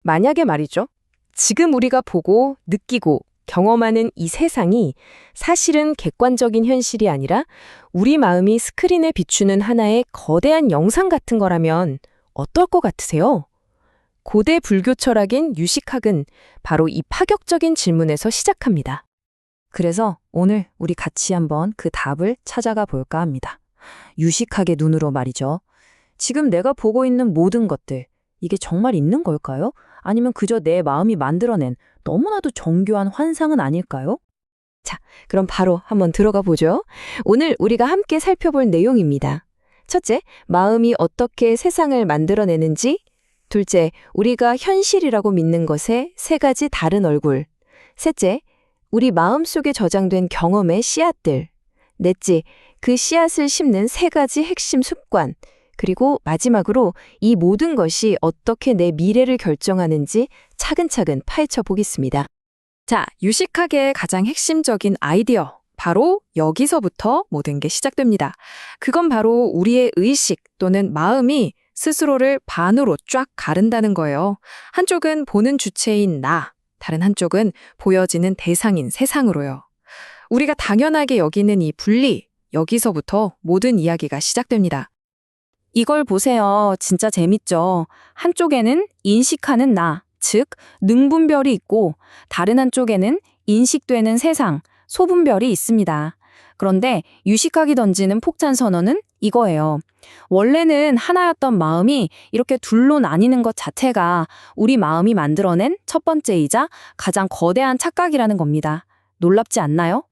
만약에 말이죠. 지금 우리가 보고 느끼고 경험하는 이 세상이 사실은 객관적인 현실이 아니라 우리 마음이 스크린에 비추는 하나의 거대한 영상 같은 거라면 어떨 것 같으세요? 고대 불교 철학인 유식학은 바로 이 파격적인 질문에서 시작합니다. 그래서 오늘 우리 같이 한번 그 답을 찾아가 볼까 합니다. 유식학의 눈으로 말이죠. 지금 내가 보고 있는 모든 것들, 이게 정말 있는 걸까요? 아니면 그저 내 마음이 만들어낸 너무나도 정교한 환상은 아닐까요? 그럼 바로 한번 들어가 보죠. 오늘 우리가 함께 살펴볼 내용입니다. 첫째, 마음이 어떻게 세상을 만들어내는지. 둘째, 우리가 현실이라고 믿는 것의 세 가지 다른 얼굴. 셋째, 우리 마음속에 저장된 경험의 씨앗들. 넷째, 그 씨앗을 심는 세 가지 핵심 습관. 그리고 마지막으로 이 모든 것이 어떻게 내 미래를 결정하는지 차근차근 파헤쳐 보겠습니다. 자, 유식학의 가장 핵심적인 아이디어. 바로 여기서부터 모든 게 시작됩니다. 그건 바로 우리의 의식 또는 마음이 스스로를 반으로 쫙 가른다는 거예요. 한쪽은 보는 주체인 나, 다른 한쪽은 보여지는 대상인 세상으로요. 우리가 당연하게 여기는 이 분리, 여기서부터 모든 이야기가 시작됩니다. 이걸 보세요. 진짜 재밌죠? 한쪽에는 인식하는 나, 즉 능분별이 있고 다른 한쪽에는 인식되는 세상, 소분별이 있습니다. 그런데 유식학이 던지는 폭탄 선언은 이거예요. 원래는 하나였던 마음이 이렇게 둘로 나뉘는 것 자체가 우리 마음이 만들어낸 첫 번째이자 가장 거대한 착각이라는 겁니다. 놀랍지 않나요?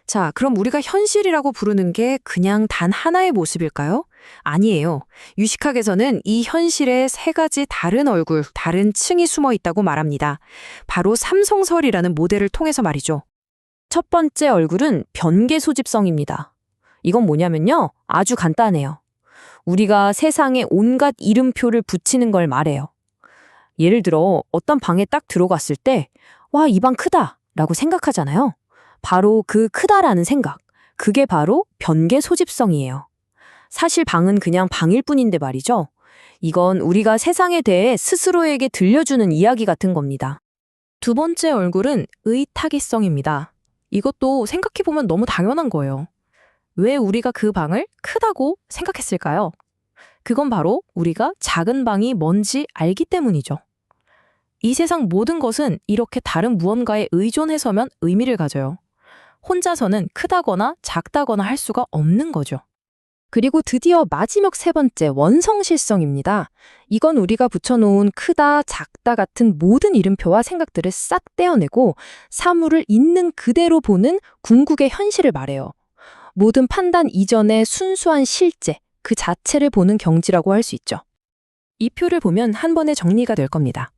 자, 그럼 우리가 현실이라고 부르는 게 그냥 단 하나의 모습일까요? 아니에요. 유식학에서는 이 현실에 세 가지 다른 얼굴, 다른 층이 숨어 있다고 말합니다. 바로 삼성설이라는 모델을 통해서 말이죠. 첫 번째 얼굴은 변계 소집성입니다. 이건 뭐냐면요. 아주 간단해요. 우리가 세상에 온갖 이름표를 붙이는 걸 말해요. 예를 들어 어떤 방에 딱 들어갔을 때 와, 이 방 크다 라고 생각하잖아요. 바로 그 크다라는 생각, 그게 바로 변계 소집성이에요. 사실 방은 그냥 방일 뿐인데 말이죠. 이건 우리가 세상에 대해 스스로에게 들려주는 이야기 같은 겁니다. 두 번째 얼굴은 의타기성입니다. 이것도 생각해보면 너무 당연한 거예요. 왜 우리가 그 방을 크다고 생각했을까요? 그건 바로 우리가 작은 방이 뭔지 알기 때문이죠. 이 세상 모든 것은 이렇게 다른 무언가에 의존해서만 의미를 가져요. 혼자서는 크다거나 작다거나 할 수가 없는 거죠. 그리고 드디어 마지막 세 번째, 원성실성입니다. 이건 우리가 붙여놓은 크다, 작다 같은 모든 이름표와 생각들을 싹 떼어내고 사물을 있는 그대로 보는 궁극의 현실을 말해요. 모든 판단 이전의 순수한 실제, 그 자체를 보는 경지라고 할 수 있죠. 이 표를 보면 한 번에 정리가 될 겁니다.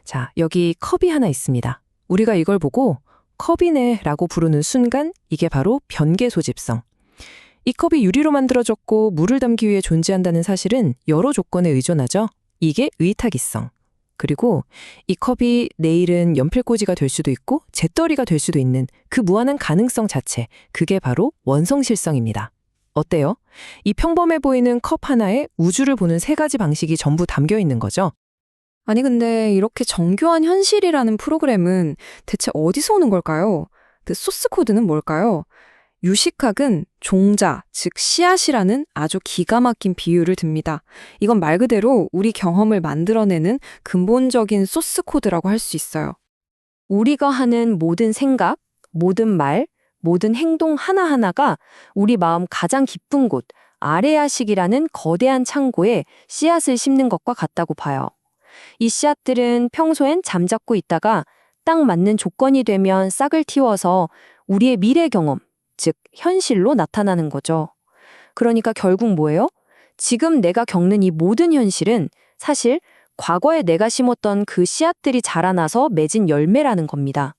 자, 여기 컵이 하나 있습니다. 우리가 이걸 보고 컵이네 라고 부르는 순간 이게 바로 변계 소집성. 이 컵이 유리로 만들어졌고 물을 담기 위해 존재한다는 사실은 여러 조건에 의존하죠. 이게 의타기성. 그리고 이 컵이 내일은 연필꽂이가 될 수도 있고 재떨이가 될 수도 있는 그 무한한 가능성 자체, 그게 바로 원성실성입니다. 어때요? 이 평범해 보이는 컵 하나에 우주를 보는 세 가지 방식이 전부 담겨 있는 거죠. 아니 근데 이렇게 정교한 현실이라는 프로그램은 대체 어디서 오는 걸까요? 그 소스 코드는 뭘까요? 유식학은 종자, 즉 씨앗이라는 아주 기가 막힌 비유를 듭니다. 이건 말 그대로 우리 경험을 만들어내는 근본적인 소스 코드라고 할 수 있어요. 우리가 하는 모든 생각, 모든 말, 모든 행동 하나하나가 우리 마음 가장 깊은 곳, 아레아식이라는 거대한 창고에 씨앗을 심는 것과 같다고 봐요. 이 씨앗들은 평소엔 잠자코 있다가 딱 맞는 조건이 되면 싹을 틔워서 우리의 미래 경험, 즉 현실로 나타나는 거죠. 그러니까 결국 뭐예요? 지금 내가 겪는 이 모든 현실은 사실 과거에 내가 심었던 그 씨앗들이 자라나서 맺은 열매라는 겁니다.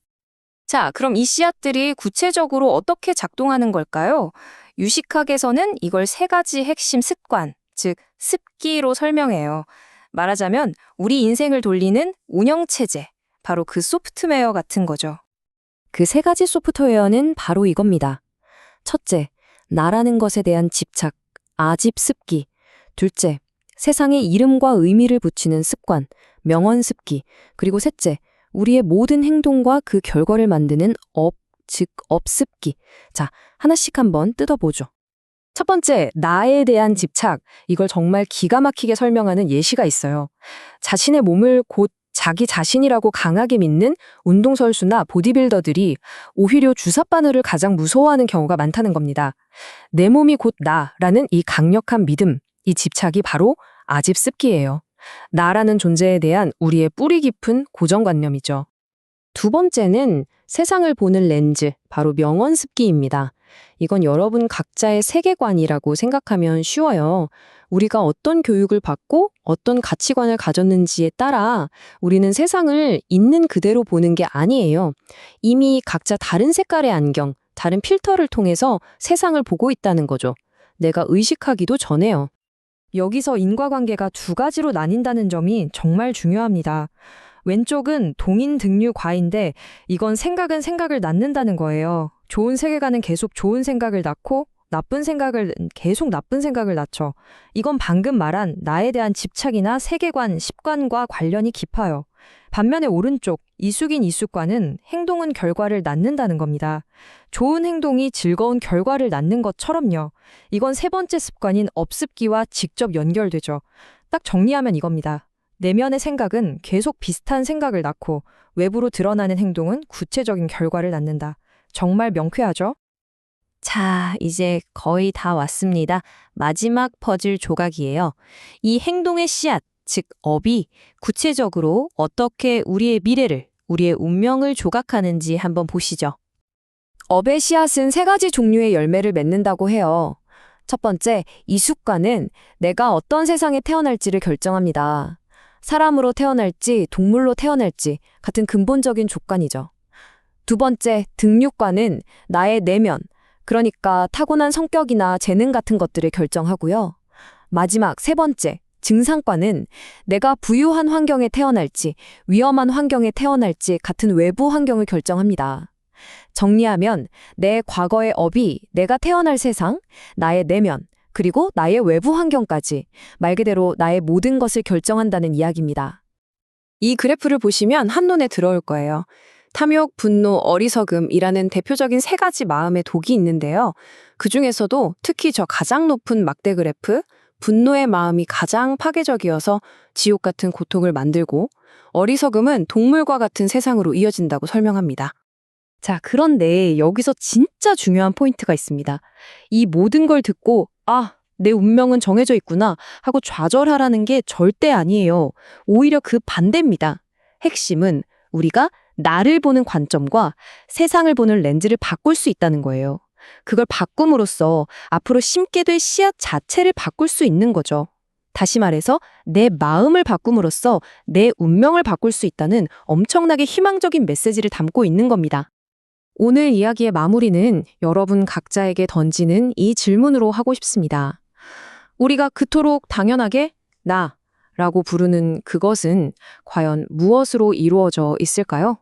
자, 그럼 이 씨앗들이 구체적으로 어떻게 작동하는 걸까요? 유식학에서는 이걸 세 가지 핵심 습관, 즉 습기로 설명해요. 말하자면 우리 인생을 돌리는 운영체제, 바로 그 소프트웨어 같은 거죠. 그 세 가지 소프트웨어는 바로 이겁니다. 첫째, 나라는 것에 대한 집착, 아집 습기. 둘째, 세상에 이름과 의미를 붙이는 습관, 명언습기, 그리고 셋째, 우리의 모든 행동과 그 결과를 만드는 즉 업습기. 자, 하나씩 한번 뜯어보죠. 첫 번째, 나에 대한 집착. 이걸 정말 기가 막히게 설명하는 예시가 있어요. 자신의 몸을 곧 자기 자신이라고 강하게 믿는 운동선수나 보디빌더들이 오히려 주사바늘을 가장 무서워하는 경우가 많다는 겁니다. 내 몸이 곧 나라는 이 강력한 믿음, 이 집착이 바로 아집습기예요. 나라는 존재에 대한 우리의 뿌리 깊은 고정관념이죠. 두 번째는 세상을 보는 렌즈, 바로 명언습기입니다. 이건 여러분 각자의 세계관이라고 생각하면 쉬워요. 우리가 어떤 교육을 받고 어떤 가치관을 가졌는지에 따라 우리는 세상을 있는 그대로 보는 게 아니에요. 이미 각자 다른 색깔의 안경, 다른 필터를 통해서 세상을 보고 있다는 거죠. 내가 의식하기도 전에요. 여기서 인과관계가 두 가지로 나뉜다는 점이 정말 중요합니다. 왼쪽은 동인등류과인데 이건 생각은 생각을 낳는다는 거예요. 좋은 세계관은 계속 좋은 생각을 낳고 나쁜 생각을 계속 나쁜 생각을 낳죠. 이건 방금 말한 나에 대한 집착이나 세계관, 습관과 관련이 깊어요. 반면에 오른쪽 이숙과는 행동은 결과를 낳는다는 겁니다. 좋은 행동이 즐거운 결과를 낳는 것처럼요. 이건 세 번째 습관인 업습기와 직접 연결되죠. 딱 정리하면 이겁니다. 내면의 생각은 계속 비슷한 생각을 낳고 외부로 드러나는 행동은 구체적인 결과를 낳는다. 정말 명쾌하죠? 자, 이제 거의 다 왔습니다. 마지막 퍼즐 조각이에요. 이 행동의 씨앗, 즉 업이 구체적으로 어떻게 우리의 미래를, 우리의 운명을 조각하는지 한번 보시죠. 업의 씨앗은 세 가지 종류의 열매를 맺는다고 해요. 첫 번째, 이숙과는 내가 어떤 세상에 태어날지를 결정합니다. 사람으로 태어날지 동물로 태어날지 같은 근본적인 조건이죠. 두 번째, 등육과는 나의 내면, 그러니까 타고난 성격이나 재능 같은 것들을 결정하고요. 마지막 세 번째, 증상과는 내가 부유한 환경에 태어날지 위험한 환경에 태어날지 같은 외부 환경을 결정합니다. 정리하면 내 과거의 업이 내가 태어날 세상, 나의 내면, 그리고 나의 외부 환경까지 말 그대로 나의 모든 것을 결정한다는 이야기입니다. 이 그래프를 보시면 한눈에 들어올 거예요. 탐욕, 분노, 어리석음이라는 대표적인 세 가지 마음의 독이 있는데요. 그중에서도 특히 저 가장 높은 막대 그래프, 분노의 마음이 가장 파괴적이어서 지옥 같은 고통을 만들고 어리석음은 동물과 같은 세상으로 이어진다고 설명합니다. 자, 그런데 여기서 진짜 중요한 포인트가 있습니다. 이 모든 걸 듣고 내 운명은 정해져 있구나 하고 좌절하라는 게 절대 아니에요. 오히려 그 반대입니다. 핵심은 우리가 나를 보는 관점과 세상을 보는 렌즈를 바꿀 수 있다는 거예요. 그걸 바꿈으로써 앞으로 심게 될 씨앗 자체를 바꿀 수 있는 거죠. 다시 말해서 내 마음을 바꿈으로써 내 운명을 바꿀 수 있다는 엄청나게 희망적인 메시지를 담고 있는 겁니다. 오늘 이야기의 마무리는 여러분 각자에게 던지는 이 질문으로 하고 싶습니다. 우리가 그토록 당연하게 나라고 부르는 그것은 과연 무엇으로 이루어져 있을까요?